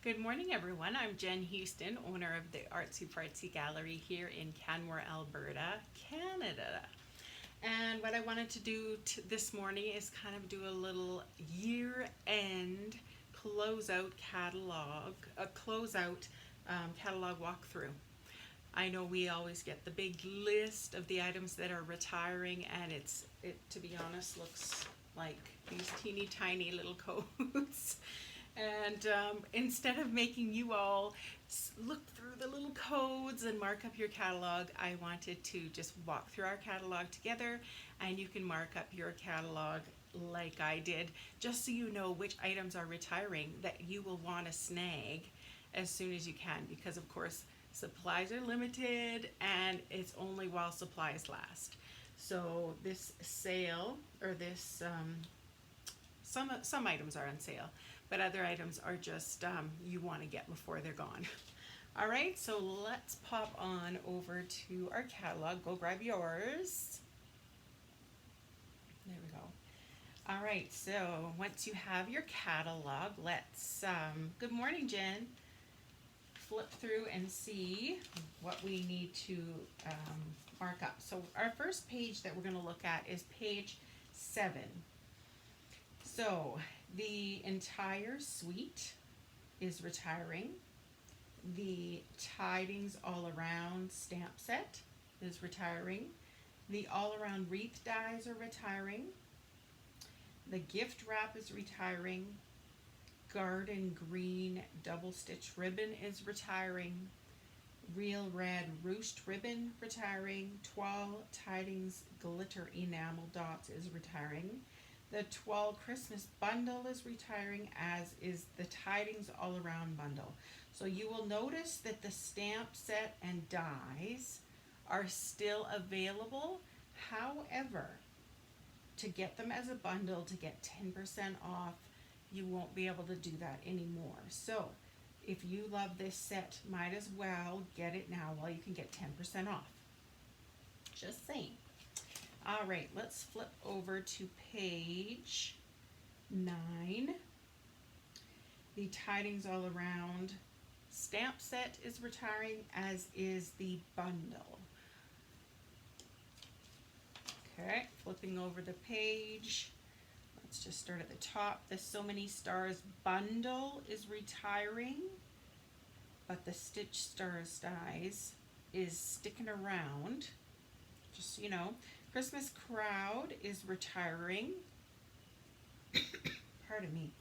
Good morning, everyone. I'm Jen Houston, owner of the Artsy Fartsy Gallery here in Canmore, Alberta, Canada. And what I wanted to do this morning is kind of do a little year-end catalog walkthrough. I know we always get the big list of the items that are retiring, and it to be honest looks like these teeny tiny little coats. And instead of making you all look through the little codes and mark up your catalog, I wanted to just walk through our catalog together, and you can mark up your catalog like I did, just so you know which items are retiring that you will want to snag as soon as you can, because of course supplies are limited and it's only while supplies last. So this sale, or this some items are on sale, but other items are just you want to get before they're gone. All right, so let's pop on over to our catalog. Go grab yours. There we go. All right, so once you have your catalog, let's, good morning, Jen. Flip through and see what we need to mark up. So our first page that we're going to look at is page 7. So the entire suite is retiring. The Tidings All Around stamp set is retiring. The All Around wreath dies are retiring. The gift wrap is retiring. Garden Green double stitch ribbon is retiring. Real Red Roost ribbon retiring. Toile Tidings glitter enamel dots is retiring. The Toile Christmas bundle is retiring, as is the Tidings All Around bundle. So you will notice that the stamp set and dies are still available. However, to get them as a bundle, to get 10% off, you won't be able to do that anymore. So if you love this set, might as well get it now while you can get 10% off. Just saying. All right, let's flip over to page 9. The Tidings All Around stamp set is retiring, as is the bundle. Okay, flipping over the page. Let's just start at the top. The So Many Stars bundle is retiring, but the Stitch Stars dies is sticking around. Just so you know. Christmas Crowd is retiring. Pardon me.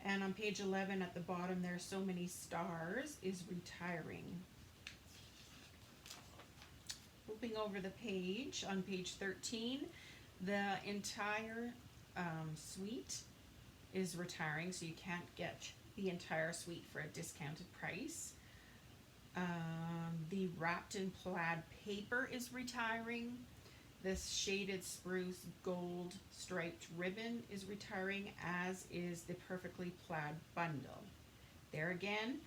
And on page 11 at the bottom there, So Many Stars is retiring. Flipping over the page, on page 13, the entire suite is retiring, so you can't get the entire suite for a discounted price. The Wrapped in Plaid paper is retiring. This Shaded Spruce gold striped ribbon is retiring, as is the Perfectly Plaid bundle. There again,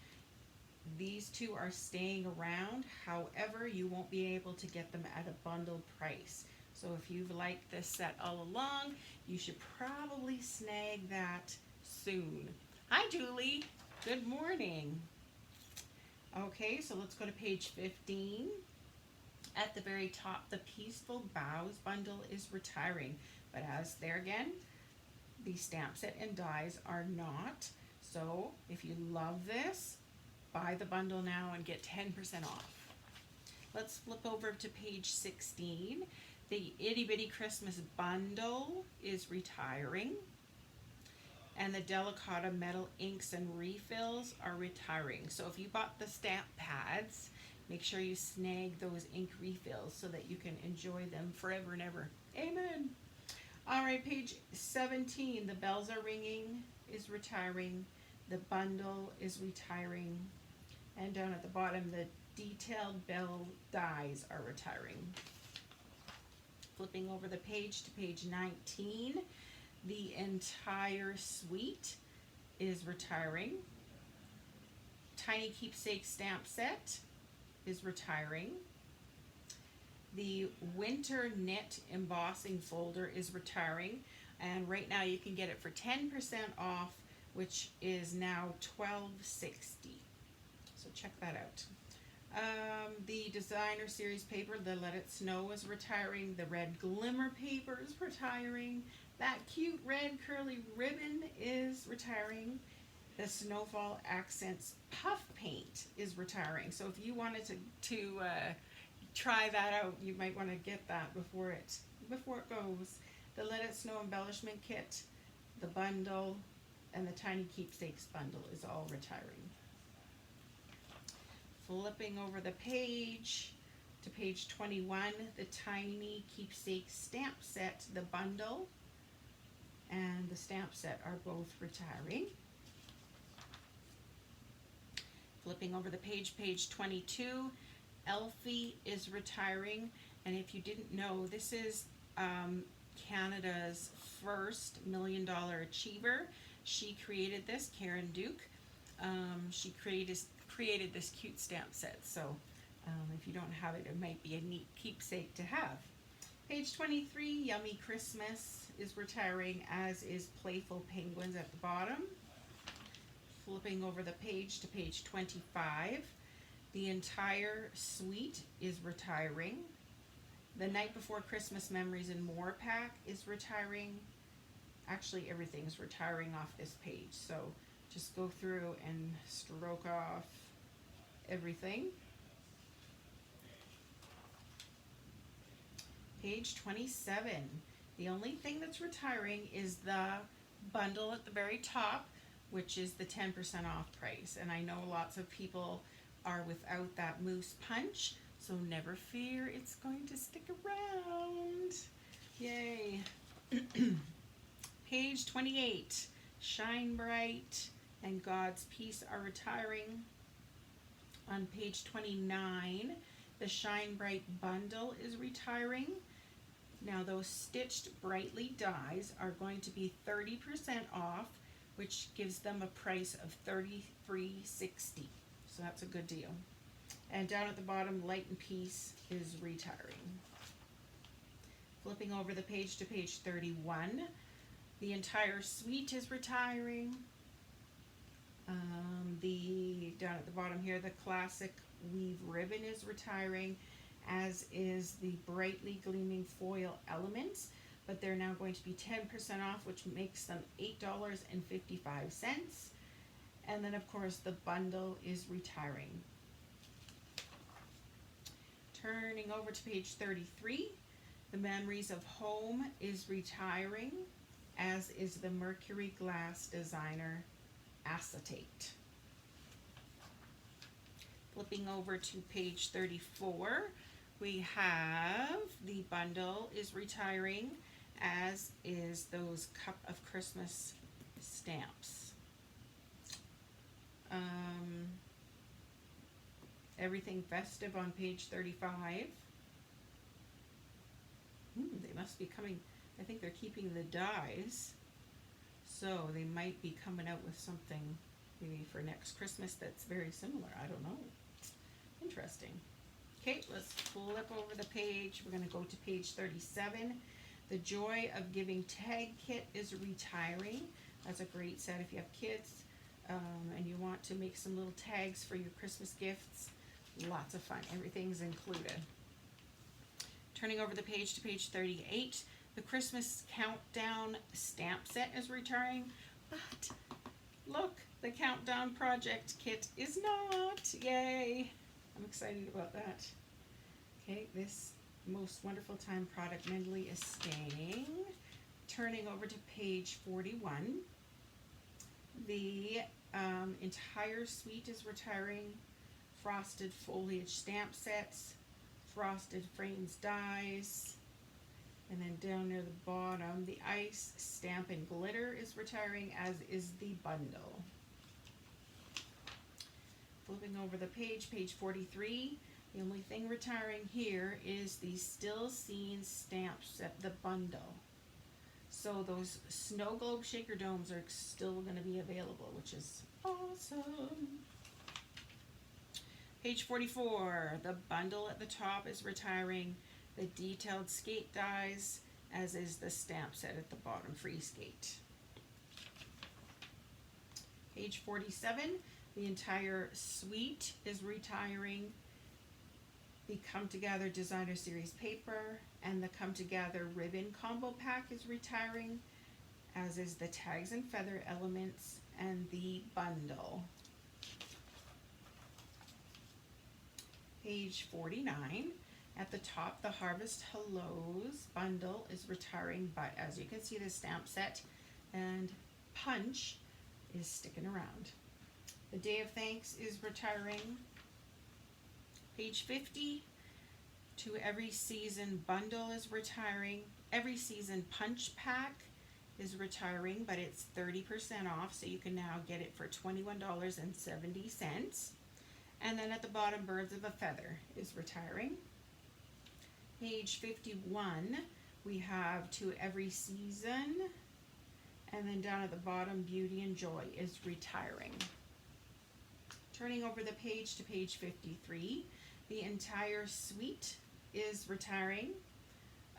these two are staying around. However, you won't be able to get them at a bundle price. So if you've liked this set all along, you should probably snag that soon. Hi, Julie. Good morning. Okay, so let's go to page 15. At the very top, the Peaceful Boughs bundle is retiring, but as there again, the stamp set and dies are not. So if you love this, buy the bundle now and get 10% off. Let's flip over to page 16. The Itty Bitty Christmas bundle is retiring, and the Delicata metal inks and refills are retiring. So if you bought the stamp pads, make sure you snag those ink refills so that you can enjoy them forever and ever. Amen. All right, page 17, the Bells Are Ringing is retiring. The bundle is retiring. And down at the bottom, the Detailed Bell dies are retiring. Flipping over the page to page 19, the entire suite is retiring. Tiny Keepsake stamp set is retiring. The Winter Knit embossing folder is retiring, and right now you can get it for 10% off which is now $12.60. So check that out. The designer series paper, the Let It Snow, is retiring. The red glimmer paper is retiring. That cute red curly ribbon is retiring. The Snowfall Accents puff paint is retiring. So if you wanted to try that out, you might want to get that before it goes. The Let It Snow embellishment kit, the bundle, and the Tiny Keepsakes bundle is all retiring. Flipping over the page to page 21, the Tiny Keepsakes stamp set, the bundle, and the stamp set are both retiring. Flipping over the page, page 22, Elfie is retiring. And if you didn't know, this is Canada's first $1 Million Achiever. She created this, Karen Duke. She created this cute stamp set. So if you don't have it, it might be a neat keepsake to have. Page 23, Yummy Christmas is retiring, as is Playful Penguins at the bottom. Flipping over the page to page 25, the entire suite is retiring. The Night Before Christmas Memories and More pack is retiring. Actually, everything's retiring off this page, so just go through and stroke off everything. Page 27. The only thing that's retiring is the bundle at the very top, which is the 10% off price. And I know lots of people are without that Moose Punch, so never fear, it's going to stick around. Yay. Page 28. Shine Bright and God's Peace are retiring. On page 29, the Shine Bright bundle is retiring. Now those stitched brightly dies are going to be 30% off, which gives them a price of $33.60. So that's a good deal. And down at the bottom, Light and Peace is retiring. Flipping over the page to page 31, the entire suite is retiring. Down at the bottom here, the classic weave ribbon is retiring, as is the brightly gleaming foil elements, but they're now going to be 10% off, which makes them $8.55. And then, of course, the bundle is retiring. Turning over to page 33, the Memories of Home is retiring, as is the Mercury Glass Designer Acetate. Flipping over to page 34, we have the bundle is retiring, as is those Cup of Christmas stamps. Everything Festive on page 35. They must be coming, I think they're keeping the dies, so they might be coming out with something maybe for next Christmas that's very similar. I don't know. Interesting. Okay, let's flip over the page. We're going to go to page 37. The Joy of Giving tag kit is retiring. That's a great set if you have kids and you want to make some little tags for your Christmas gifts. Lots of fun. Everything's included. Turning over the page to page 38, the Christmas Countdown stamp set is retiring, but look, the Countdown Project kit is not. Yay! I'm excited about that. Okay, this Most Wonderful Time product mentally is staying. Turning over to page 41, the entire suite is retiring. Frosted Foliage stamp sets, Frosted Frames dies, and then down near the bottom, the Ice Stamp and Glitter is retiring, as is the bundle. Flipping over the page, page 43, the only thing retiring here is the Still Seen stamp set, the bundle. So those Snow Globe Shaker Domes are still going to be available, which is awesome. Page 44, the bundle at the top is retiring. The Detailed Skate dies, as is the stamp set at the bottom, Free Skate. Page 47, the entire suite is retiring. The Come Together Designer Series paper and the Come Together ribbon combo pack is retiring, as is the tags and feather elements and the bundle. Page 49, at the top, the Harvest Hellos bundle is retiring, but as you can see, the stamp set and punch is sticking around. The Day of Thanks is retiring. Page 50, To Every Season bundle is retiring. Every Season punch pack is retiring, but it's 30% off, so you can now get it for $21.70. And then at the bottom, Birds of a Feather is retiring. Page 51, we have To Every Season, and then down at the bottom, Beauty and Joy is retiring. Turning over the page to page 53, the entire suite is retiring.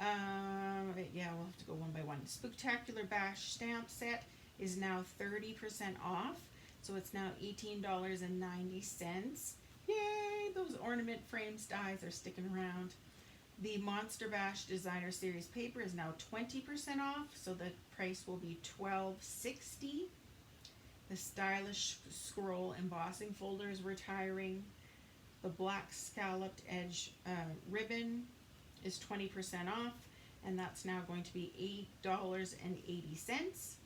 Yeah, we'll have to go one by one. Spooktacular Bash stamp set is now 30% off, so it's now $18.90. Yay, those ornament frames dies are sticking around. The Monster Bash Designer Series paper is now 20% off, so the price will be $12.60. The Stylish Scroll embossing folder is retiring. The Black Scalloped Edge ribbon is 20% off, and that's now going to be $8.80.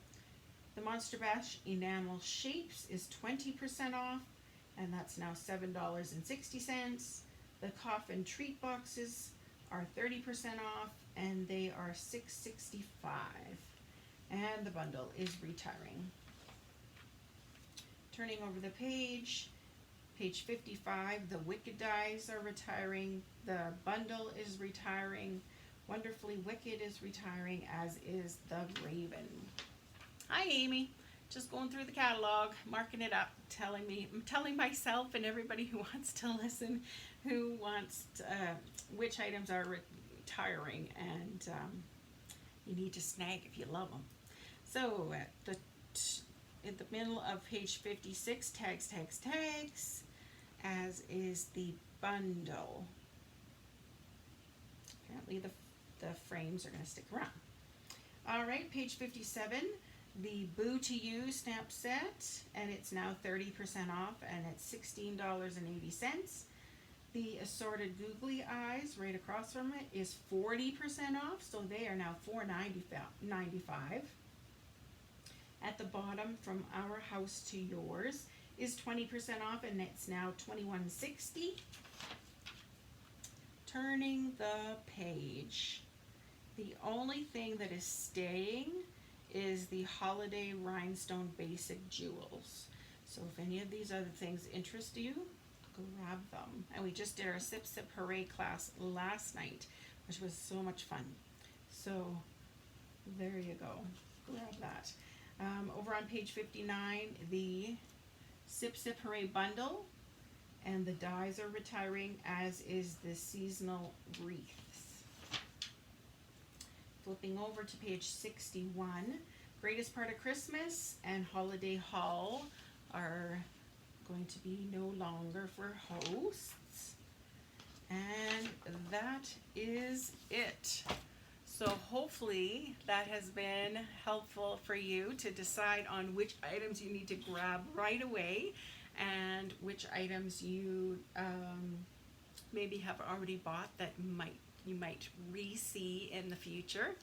The Monster Bash Enamel Shapes is 20% off, and that's now $7.60. The Coffin Treat Boxes are 30% off, and they are $6.65. And the bundle is retiring. Turning over the page, page 55, the Wicked dies are retiring. The bundle is retiring. Wonderfully Wicked is retiring, as is the Raven. Hi, Amy. Just going through the catalog, marking it up, I'm telling myself and everybody who wants to listen, who wants which items are retiring, and you need to snag if you love them. So at the middle of page 56, tags, as is the bundle. Apparently the frames are going to stick around. All right, page 57, the Boo to You stamp set, and it's now 30% off, and it's $16.80. The Assorted Googly Eyes right across from it is 40% off, so they are now $4.95. At the bottom, From Our House to Yours is 20% off, and it's now $21.60. Turning the page, the only thing that is staying is the Holiday Rhinestone Basic Jewels. So if any of these other things interest you, grab them. And we just did our Sip Sip Hooray class last night, which was so much fun. So there you go. Grab that. Over on page 59, the Sip Sip Hooray bundle, and the dies are retiring, as is the seasonal wreaths. Flipping over to page 61, Greatest Part of Christmas and Holiday Haul are going to be no longer for hosts. And that is it. So hopefully that has been helpful for you to decide on which items you need to grab right away and which items you maybe have already bought that you might re-see in the future.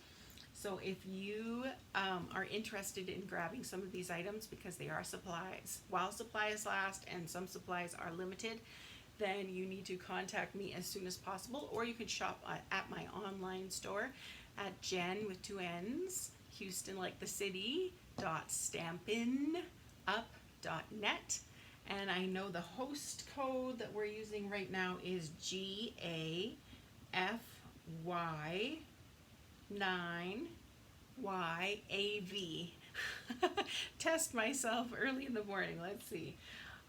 So if you are interested in grabbing some of these items because they are supplies, while supplies last and some supplies are limited, then you need to contact me as soon as possible, or you can shop at my online store at Jen with 2 N's, Houston like the city, .stampinup.net. And I know the host code that we're using right now is GAFY9YAV. Test myself early in the morning. Let's see.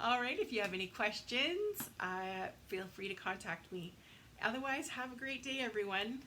All right, if you have any questions, feel free to contact me. Otherwise, have a great day, everyone.